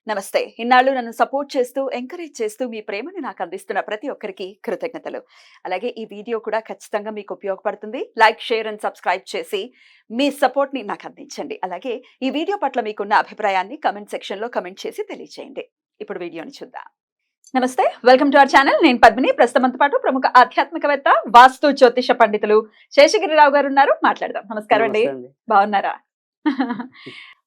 నమస్తే. ఇన్నాళ్ళు నన్ను సపోర్ట్ చేస్తూ, ఎంకరేజ్ చేస్తూ మీ ప్రేమని నాకు అందిస్తున్న ప్రతి ఒక్కరికి కృతజ్ఞతలు. అలాగే ఈ వీడియో కూడా ఖచ్చితంగా మీకు ఉపయోగపడుతుంది. లైక్, షేర్ అండ్ సబ్స్క్రైబ్ చేసి మీ సపోర్ట్‌ని నాకు అందించండి. అలాగే ఈ వీడియో పట్ల మీకున్న అభిప్రాయాన్ని కామెంట్ సెక్షన్‌లో కామెంట్ చేసి తెలియజేయండి. ఇప్పుడు వీడియోని చూద్దాం. నమస్తే. Welcome to our channel. నేను పద్మిని. ప్రస్తుతం మనతో పాటు ప్రముఖ ఆధ్యాత్మికవేత్త, వాస్తు జ్యోతిష పండితులు శేషగిరిరావు గారు ఉన్నారు. మాట్లాడదాం. నమస్కారం అండి. నమస్తే అండి. బాగున్నారా?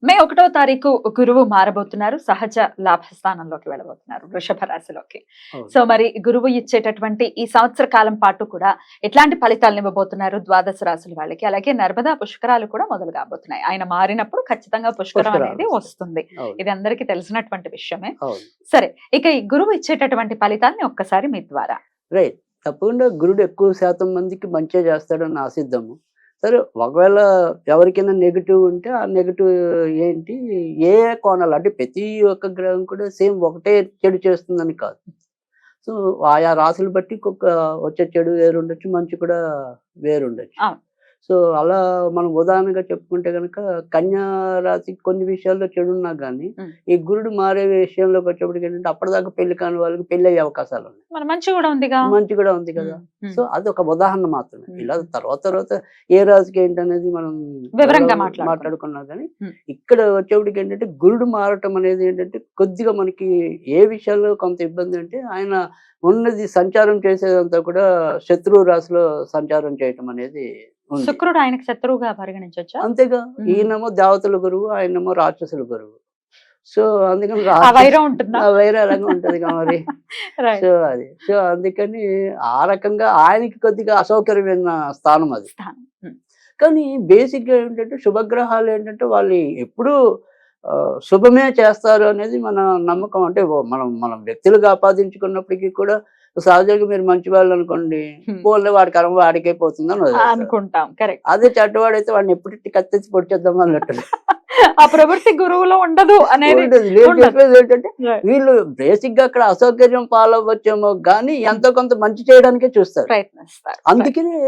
మే 1వ తారీఖు గురువు మారబోతున్నారు. సహజ లాభస్థానంలోకి వెళ్ళబోతున్నారు, వృషభ రాశిలోకి. అవును. సో మరి గురువు ఇచ్చేటటువంటి ఈ సంవత్సర కాలం పాటు కూడా ఎట్లాంటి ఫలితాలను ఇవ్వబోతున్నారు ద్వాదశ రాశుల వాళ్ళకి? అలాగే నర్మదా పుష్కరాలు కూడా మొదలు కాబోతున్నాయి. ఆయన మారినప్పుడు ఖచ్చితంగా పుష్కరం పుష్కరాలు అనేది వస్తాయి. వస్తుంది. అవును. ఇది అందరికీ తెలిసినటువంటి విషయమే. అవును. సరే, ఇక ఈ గురువు ఇచ్చేటటువంటి ఫలితాలని ఒక్కసారి మీ ద్వారా. రైట్. తప్పకుండా గురుడు ఎక్కువ శాతం మందికి మంచే చేస్తాడని ఆశిద్దాము. సరే, ఒకవేళ ఎవరికైనా నెగిటివ్ ఉంటే ఆ నెగిటివ్ ఏంటి, ఏ కోణాలు అంటే ప్రతి ఒక్క గ్రహం కూడా సేమ్ ఒకటే చెడు చేస్తుందని కాదు. సో ఆయా రాశులు బట్టి వచ్చే చెడు వేరుండొచ్చు, మంచి కూడా వేరుండొచ్చు. అవును. సో అలా మనం ఉదాహరణగా చెప్పుకుంటే కనుక కన్యా రాశి కొన్ని విషయాల్లో చెడు ఉన్నా కానీ ఈ గురుడు మారే విషయంలోకి వచ్చేప్పటికి ఏంటంటే అప్పటిదాకా పెళ్లి కాని వాళ్ళకి పెళ్లి అయ్యే అవకాశాలు ఉన్నాయి. మరి మంచి కూడా ఉందిగా. మంచి కూడా ఉంది కదా. సో అది ఒక ఉదాహరణ మాత్రమే. ఇలా తర్వాత ఏ రాశికి ఏంటనేది మనం వివరంగా మాట్లాడుకున్నా కానీ ఇక్కడ వచ్చేప్పటికి ఏంటంటే గురుడు మారటం అనేది ఏంటంటే కొద్దిగా మనకి ఏ విషయాల్లో కొంత ఇబ్బంది అంటే ఆయన ఉన్నది సంచారం చేసేదంతా కూడా శత్రువు రాశిలో సంచారం చేయటం అనేది ఉంది. శుక్రుడు ఆయనకు శత్రువుగా పరిగణించొచ్చా? అంతేగా. ఈయనేమో దేవతల గురువు, ఆయనేమో రాక్షసుల గురువు. సో అందుకని ఆ వైరం ఉంటుందా? వైరం అలాగే ఉంటది మరి. Right. సో అందుకని ఆ రకంగా ఆయనకి కొద్దిగా అసౌకర్యమైన స్థానం అది. కానీ బేసిక్ గా ఏంటంటే శుభగ్రహాలు ఏంటంటే వాళ్ళు ఎప్పుడూ శుభమే చేస్తారు అనేది మన నమ్మకం. అంటే మనం వ్యక్తులుగా ఆపాదించుకున్నప్పటికీ కూడా సహజంగా మీరు మంచి వాళ్ళు అనుకోండి, పోలే వాడి కర్మ వాడికే పోతుందని అనుకుంటాం. కరెక్ట్. అదే చెడ్డవాడైతే వాడిని ఎప్పుడు కత్తించి పొడిచేద్దాం అన్నట్టు. ఆ ప్రవృత్తి గురువులో ఉండదు అనేది. చెప్పేది ఏంటంటే వీళ్ళు బేసిక్ గా అక్కడ అసౌకర్యం పాలవ్వచ్చేమో కానీ ఎంతో కొంత మంచి చేయడానికే చూస్తారు, ప్రయత్నిస్తారు. అందుకనే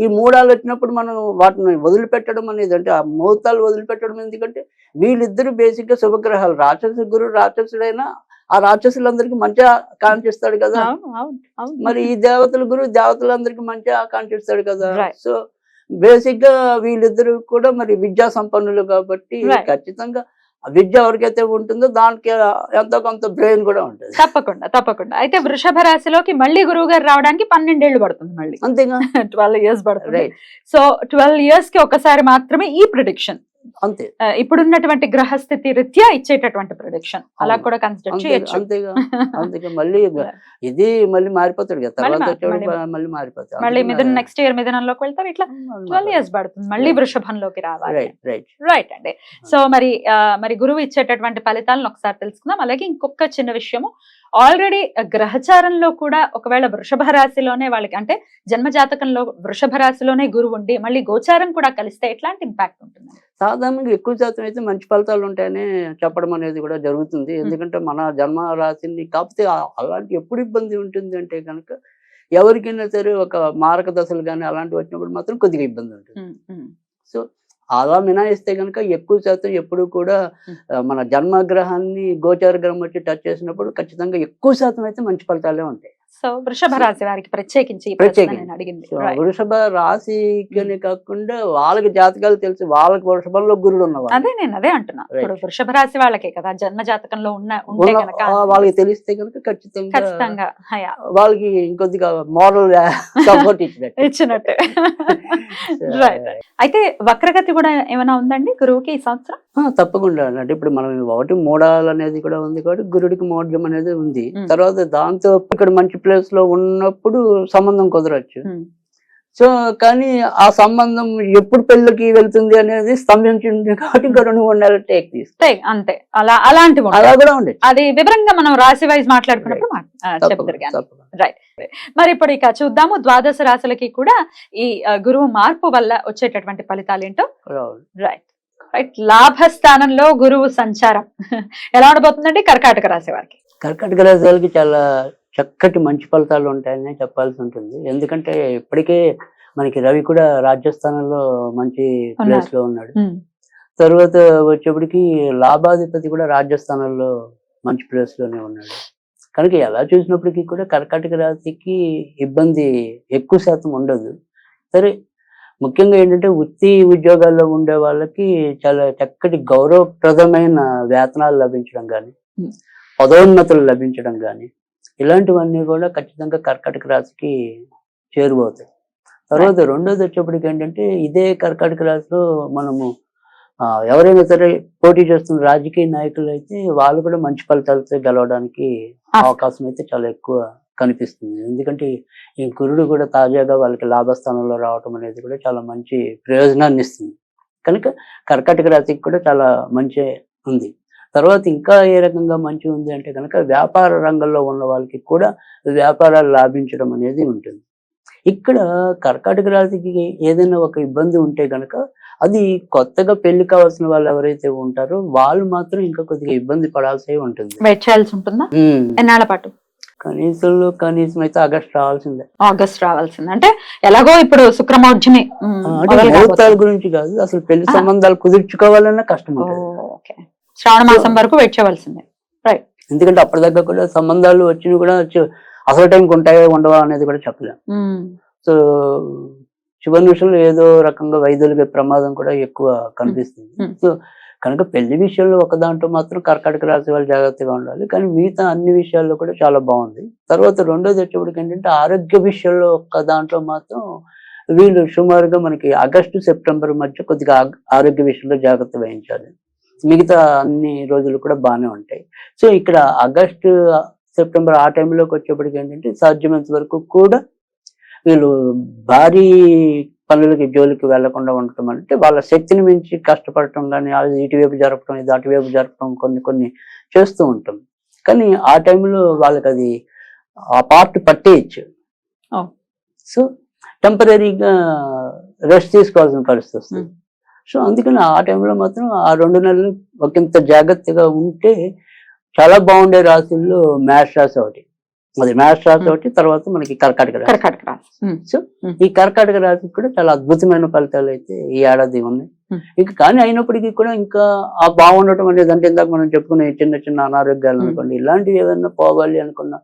ఈ మూడాలు వచ్చినప్పుడు మనం వాటిని వదిలిపెట్టడం అనేది, అంటే ఆ ముహూర్తాలు వదిలిపెట్టడం ఎందుకంటే వీళ్ళిద్దరు బేసిక్ గా శుభగ్రహాలు. రాక్షసు గురువు రాక్షసుడైనా ఆ రాక్షసులందరికీ మంచిగా కాంక్షిస్తాడు కదా. మరి ఈ దేవతల గురువు దేవతలందరికీ మంచిగా ఆకాంక్షిస్తాడు కదా. సో బేసిక్ గా వీళ్ళిద్దరు కూడా మరి విద్యా సంపన్నులు కాబట్టి ఖచ్చితంగా విద్య ఎవరికైతే ఉంటుందో దానికి ఎంతో కొంత బ్రెయిన్ కూడా ఉంటుంది. తప్పకుండా. అయితే వృషభ రాశిలోకి మళ్ళీ గురువు గారు రావడానికి 12 ఏళ్ళు పడుతుంది. మళ్ళీ అంతేగా 12 years పడుతుంది. సో 12 years కి ఒకసారి మాత్రమే ఈ ప్రిడిక్షన్. అంతే. ఇప్పుడున్నటువంటి గ్రహస్థితి రీత్యా ఇచ్చేటటువంటి ప్రొడిక్షన్ అలా కూడా కన్సిడర్ చేయొచ్చు. అంతేగా మళ్ళీ ఇది మళ్ళీ మారిపోతాడు కదా, తర్వాత మళ్ళీ మారిపోతాడు. మళ్ళీ మిథున నెక్స్ట్ ఇయర్ మిథునంలోకి వెళ్తారు. ఇట్లా 12 years పడుతుంది మళ్ళీ వృషభంలోకి రావాలి. రైట్ అండి. సో మరి గురువు ఇచ్చేటటువంటి ఫలితాలను ఒకసారి తెలుసుకుందాం. అలాగే ఇంకొక చిన్న విషయము, ఆల్రెడీ గ్రహచారంలో కూడా ఒకవేళ వృషభ రాశిలోనే వాళ్ళకి, అంటే జన్మ జాతకంలో వృషభ రాశిలోనే గురువు ఉండి మళ్ళీ గోచారం కూడా కలిస్తే ఎట్లాంటి ఇంపాక్ట్ ఉంటుంది? సాధారణంగా ఎక్కువ శాతం అయితే మంచి ఫలితాలు ఉంటాయని చెప్పడం అనేది కూడా జరుగుతుంది. ఎందుకంటే మన జన్మ రాశిని, కాకపోతే అలాంటి ఎప్పుడు ఇబ్బంది ఉంటుంది అంటే కనుక ఎవరికైనా సరే ఒక మారక దశలు కానీ అలాంటివి వచ్చినప్పుడు మాత్రం కొద్దిగా ఇబ్బంది ఉంటుంది. సో అలా మినాయిస్తే కనుక ఎక్కువ శాతం ఎప్పుడు కూడా మన జన్మగ్రహాన్ని గోచార గ్రహం వచ్చి టచ్ చేసినప్పుడు ఖచ్చితంగా ఎక్కువ శాతం అయితే మంచి ఫలితాలే ఉంటాయి. సో వృషభ రాశి వారికి ప్రత్యేకించి వృషభ రాశికి కాకుండా వాళ్ళకి జాతకాలు తెలిసి వాళ్ళకి వృషభంలో గురుడు ఉన్నవాళ్ళు. అదే అంటున్నా. ఇప్పుడు వృషభ రాశి వాళ్ళకే కదా జన్మ జాతకంలో వాళ్ళకి తెలిస్తే కనుక ఖచ్చితంగా వాళ్ళకి ఇంకొద్దిగా మోరల్ సపోర్ట్ ఇచ్చినట్టు. అయితే వక్రగతి కూడా ఏమైనా ఉందండి గురువుకి ఈ సంవత్సరం? తప్పకుండా. అంటే ఇప్పుడు మనం ఒకటి మూడాలు అనేది కూడా ఉంది కాబట్టి గురుడికి మోడ్యం అనేది ఉంది. తర్వాత దాంతో ఇక్కడ మంచి ప్లేస్ లో ఉన్నప్పుడు సంబంధం కుదరచ్చు. సో కానీ ఆ సంబంధం ఎప్పుడు పెళ్ళికి వెళ్తుంది అనేది స్తంభించింది కాబట్టి ఇంకా 2-3 నెలలు టేక్ తీస్తాయి అంతే. అలాంటివి అలా కూడా ఉంది. అది వివరంగా మనం రాశి వైజ్ మాట్లాడుకున్నప్పుడు రైట్. మరి ఇప్పుడు ఇక చూద్దాము ద్వాదశ రాశులకి కూడా ఈ గురువు మార్పు వల్ల వచ్చేటటువంటి ఫలితాలు ఏంటో. రైట్. లాభస్థానంలో గురువు సంచారం ఎలా ఉండబోతుందండి కర్కాటక రాశి వారికి? కర్కాటక రాశి వాళ్ళకి చాలా చక్కటి మంచి ఫలితాలు ఉంటాయని చెప్పాల్సి ఉంటుంది. ఎందుకంటే ఇప్పటికే మనకి రవి కూడా రాజ్యస్థానంలో మంచి ప్లేస్ లో ఉన్నాడు. తర్వాత వచ్చేప్పటికి లాభాధిపతి కూడా రాజ్యస్థానంలో మంచి ప్లేస్ లోనే ఉన్నాడు. కనుక ఎలా చూసినప్పటికీ కూడా కర్కాటక రాశికి ఇబ్బంది ఎక్కువ శాతం ఉండదు. సరే, ముఖ్యంగా ఏంటంటే వృత్తి ఉద్యోగాల్లో ఉండే వాళ్ళకి చాలా చక్కటి గౌరవప్రదమైన వేతనాలు లభించడం కానీ, పదోన్నతులు లభించడం కానీ, ఇలాంటివన్నీ కూడా ఖచ్చితంగా కర్కాటక రాశికి చేరువవుతాయి. తర్వాత రెండోది వచ్చేప్పటికి ఏంటంటే ఇదే కర్కాటక రాశిలో మనము ఎవరైనా సరే పోటీ చేస్తున్న రాజకీయ నాయకులు అయితే వాళ్ళు కూడా మంచి ఫలితాలతో గెలవడానికి అవకాశం అయితే చాలా ఎక్కువ కనిపిస్తుంది. ఎందుకంటే ఈ గురుడు కూడా తాజాగా వాళ్ళకి లాభస్థానంలో రావటం అనేది కూడా చాలా మంచి ప్రయోజనాన్ని ఇస్తుంది. కనుక కర్కాటక రాశికి కూడా చాలా మంచి ఉంది. తర్వాత ఇంకా ఏ రకంగా మంచి ఉంది అంటే కనుక వ్యాపార రంగంలో ఉన్న వాళ్ళకి కూడా వ్యాపారాలు లాభించడం అనేది ఉంటుంది. ఇక్కడ కర్కాటక రాశికి ఏదైనా ఒక ఇబ్బంది ఉంటే కనుక అది కొత్తగా పెళ్లి కావాల్సిన వాళ్ళు ఎవరైతే ఉంటారో వాళ్ళు మాత్రం ఇంకా కొద్దిగా ఇబ్బంది పడాల్సి ఉంటుంది. వెయిట్ చేయాల్సి ఉంటుందా? ఎన్నాళ్ళ పాటు? కనీసం అయితే ఆగస్ట్ రావాల్సిందే. ఆగస్ట్ రావాల్సిందే అంటే ఎలాగో ఇప్పుడు శుక్రమౌర్జుని ముహూర్తాల గురించి కాదు, అసలు పెళ్లి సంబంధాలు కుదుర్చుకోవాలన్నా కష్టం ఉంటుంది. శ్రావణ మాసం వరకు వెయిట్ చేయవలసిందే. రైట్. ఎందుకంటే అప్పటిదాకా కూడా సంబంధాలు వచ్చినవి కూడా అసలు టైంకి ఉంటాయో ఉండవా అనేది కూడా చెప్పలేం. సో చివరి నిమిషంలో ఏదో రకంగా వైద్యులకి ప్రమాదం కూడా ఎక్కువ కనిపిస్తుంది. సో కనుక పెళ్లి విషయంలో ఒక దాంట్లో మాత్రం కర్కాటక రాశి వాళ్ళు జాగ్రత్తగా ఉండాలి. కానీ మిగతా అన్ని విషయాల్లో కూడా చాలా బాగుంది. తర్వాత రెండోది వచ్చేప్పటికి ఏంటంటే ఆరోగ్య విషయంలో ఒక్క దాంట్లో మాత్రం వీళ్ళు సుమారుగా మనకి ఆగస్టు సెప్టెంబర్ మధ్య కొద్దిగా ఆరోగ్య విషయంలో జాగ్రత్త వహించాలి. మిగతా అన్ని రోజులు కూడా బాగానే ఉంటాయి. సో ఇక్కడ ఆగస్టు సెప్టెంబర్ ఆ టైంలోకి వచ్చేప్పటికి ఏంటంటే సాధ్యమైనంత వరకు కూడా వీళ్ళు భారీ పనులకి జోలికి వెళ్లకుండా ఉండటం అంటే వాళ్ళ శక్తిని మించి కష్టపడటం కానీ, అది ఇటువైపు జరపడం ఇది అటువైపు జరపడం కొన్ని చేస్తూ ఉంటాం. కానీ ఆ టైంలో వాళ్ళకి అది ఆ పార్ట్ పట్టేయచ్చు. సో టెంపరీగా రెస్ట్ తీసుకోవాల్సిన పరిస్థితి వస్తుంది. సో అందుకని ఆ టైంలో మాత్రం ఆ 2 నెలలు ఒకంత జాగ్రత్తగా ఉంటే చాలా బాగుండే రాశుల్లో మేష రాశి ఒకటి, అది మేష రాశి ఒకటి, తర్వాత మనకి కర్కాటక రాశి. సో ఈ కర్కాటక రాశికి కూడా చాలా అద్భుతమైన ఫలితాలు అయితే ఈ ఏడాది ఉన్నాయి. ఇంకా కానీ అయినప్పటికీ కూడా ఇంకా ఆ బాగుండటం అనేది అంటే ఇందాక మనం చెప్పుకునే చిన్న అనారోగ్యాలు అనుకోండి, ఇలాంటివి ఏదైనా పోవాలి అనుకున్నా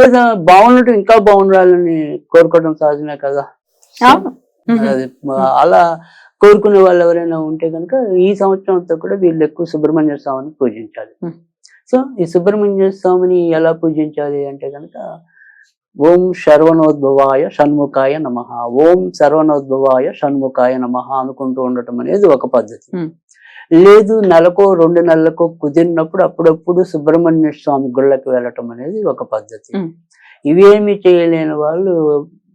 లేదా బాగుండటం ఇంకా బాగుండాలని కోరుకోవడం సహజమే కదా. అది అలా కోరుకునే వాళ్ళు ఎవరైనా ఉంటే కనుక ఈ సంవత్సరం అంతా కూడా వీళ్ళు ఎక్కువ సుబ్రహ్మణ్య స్వామిని పూజించాలి. సో ఈ సుబ్రహ్మణ్య స్వామిని ఎలా పూజించాలి అంటే కనుక ఓం శర్వణోద్భవాయ షణ్ముఖాయ నమః, ఓం శర్వణోద్భవాయ షణ్ముఖాయ నమః అనుకుంటూ ఉండటం అనేది ఒక పద్ధతి. లేదు నెలకో 2 నెలలకో కుదిరినప్పుడు అప్పుడప్పుడు సుబ్రహ్మణ్య స్వామి గుళ్ళకి వెళ్ళటం అనేది ఒక పద్ధతి. ఇవేమి చేయలేని వాళ్ళు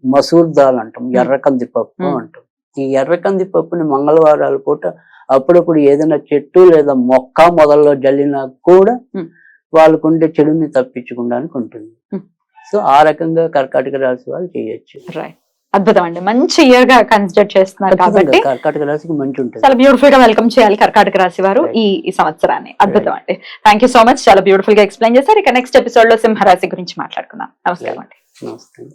మసూర్ దాల్ అంటాం, ఎర్ర కందిపప్పు అంటాం. ఈ ఎర్ర కందిపప్పుని మంగళవారాల పూట అప్పుడప్పుడు ఏదైనా చెట్టు లేదా మొక్క మొదల్లో జల్లినా కూడా వాళ్ళకుండే చెడుని తప్పించుకోవడానికి ఉంటుంది. సో ఆ రకంగా కర్కాటక రాశి వాళ్ళు చేయొచ్చు. అద్భుతం అండి, మంచి ఇయర్ గా కన్సిడర్ చేస్తున్నారు కాబట్టి కర్కాటక రాశికి మంచి ఉంటుంది. చాలా బ్యూటిఫుల్ గా వెల్కమ్ చేయాలి కర్కాటక రాశి వారు ఈ సంవత్సరాన్ని. అద్భుతం అండి, థ్యాంక్ యూ సో మచ్, చాలా బ్యూటిఫుల్ గా ఎక్స్ప్లెయిన్ చేశారు. ఇక నెక్స్ట్ ఎపిసోడ్ లో సింహరాశి గురించి మాట్లాడుకుందాం. నమస్కారం అండి. నమస్తే.